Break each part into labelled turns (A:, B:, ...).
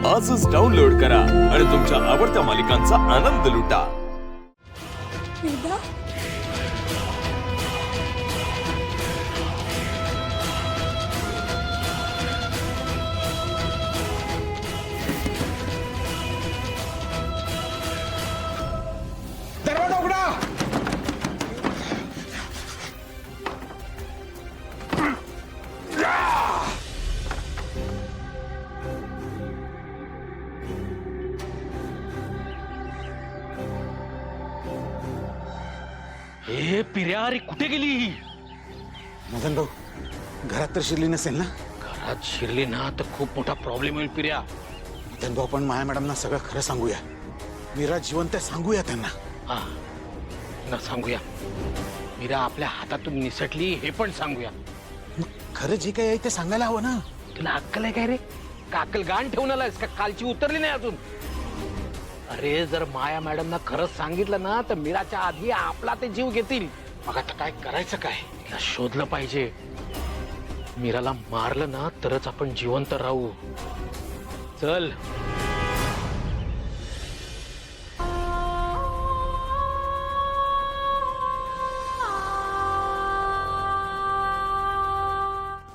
A: आजच डाउनलोड करा आणि तुमच्या आवडत्या मालिकांचा आनंद लुटा।
B: वेदा,
C: दरवाजा उघडा।
D: हे पिर्या, अरे कुठे गेली ही?
C: मदन भाऊ, घरात तर शिरली नसेल ना?
D: घरात शिरली ना तर खूप मोठा प्रॉब्लेम होईल पिर्या।
C: मदन भाऊ, पण माया मॅडमना सगळं खरं सांगूया। मीरा जिवंत आहे सांगूया त्यांना।
D: हा ना, सांगूया। मीरा आपल्या हातातून निसटली हे पण सांगूया।
C: मग खरं जे काही आहे ते सांगायला हवं ना।
D: तुला अक्कल आहे काय रे? का अक्कल गाण ठेवून आलायस का? कालची उतरली नाही अजून? अरे जर माया मॅडमना खरंच सांगितलं ना तर मीराच्या आधी आपला ते जीव घेतील। मग आता काय करायचं? काय तिला शोधलं पाहिजे। मीराला मारलं ना तरच आपण जिवंत राहू। चल।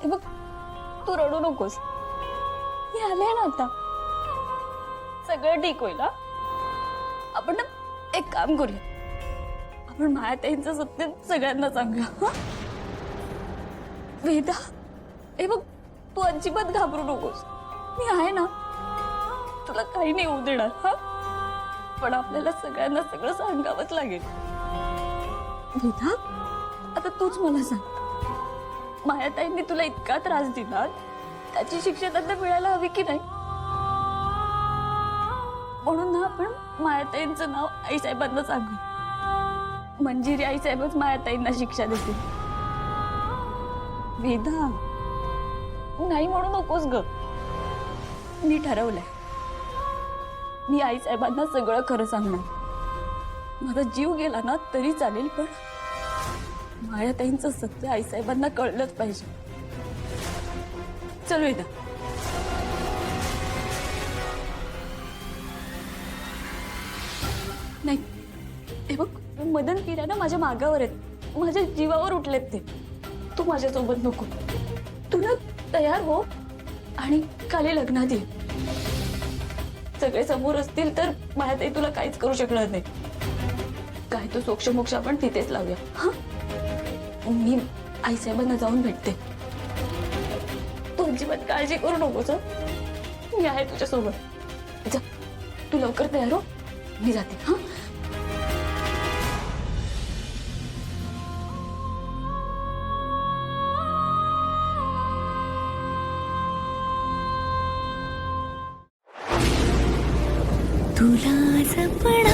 B: हे बघ, तू रडू नकोस। मी आले ना आता, सगळं ठीक होईल। आपण ना एक काम करूया, आपण मायाताईंचं सत्य सगळ्यांना सांगूया। हं? वेदा, हे बघ, तू अजिबात घाबरू नकोस। मी आहे ना, तुला काही नाही होऊ देणार। हा, पण आपल्याला सगळ्यांना सगळं सांगावंच लागेल। वेदा, आता तूच मला सांग, मायाताईंनी तुला इतका त्रास दिला, त्याची शिक्षा त्यांना मिळायला हवी की नाही? म्हणून ना आपण मायाताईंचं नाव आईसाहेबांना सांगू। मंजिरी आईसाहेबच मायाताईंना शिक्षा देतील। वेदा, नाही म्हणू नकोस ग। मी ठरवलंय, मी आईसाहेबांना सगळं खरं सांगणार। माझा जीव गेला ना तरी चालेल, पण मायाताईंचं सत्य आईसाहेबांना कळलंच पाहिजे। चल वेदा। नाही, हे बघ, मदन पिर्या ना माझ्या मागावर आहेत, माझ्या जीवावर उठलेत ते। तू माझ्यासोबत नको, तू ना तयार हो आणि खाली लग्नात ये। सगळे समोर असतील तर मायाताई तुला काहीच करू शकणार नाही। काय तो सोक्ष आपण तिथेच लावूया। हा, मी आईसाहेबांना जाऊन भेटते। तू अजिबात काळजी करू नकोस। मी आहे तुझ्या सोबत। जा, तू लवकर तयार हो, मी जाते। हा,
E: तुला जपणार